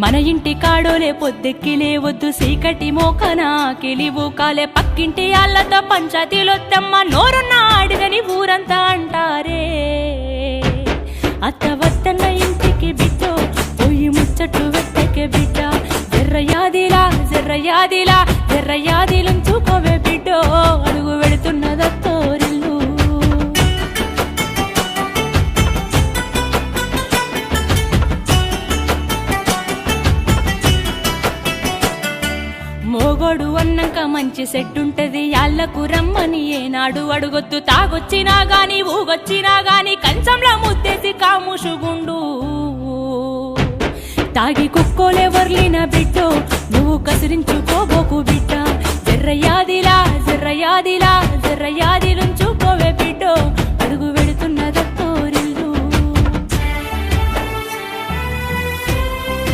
మన ఇంటి కాడోలే పొద్దెక్కి లేవద్దు సీకటి మోకన కిలివు కాలే పక్కింటి ఆళ్ళతో పంచాయతీలొత్తమ్మ నోరున్న ఆడిదని ఊరంతా అంటారే అత్త వద్దన్న ఇంటికి బిడ్డో పోయి ముచ్చట్టు వెట్టకే బిడ్డ జర్రయాదిలుంచుకోవే బిడ్డో అడుగు వెళుతున్నదత్తోరిల్లు మోగోడు అన్నాక మంచి సెట్టుంటది యాళ్లకు రమ్మని ఏనాడు అడుగొద్దు తాగొచ్చినా గాని ఊగొచ్చినా గాని కంచంలో ముద్దేసి కాముషుగుండు తాగి కుక్కోలే వర్లిన బిడ్డో నువ్వు కసిరించుకోబోకు బిడ్డ జర్రయాదిలుంచుకోవే బిడ్డో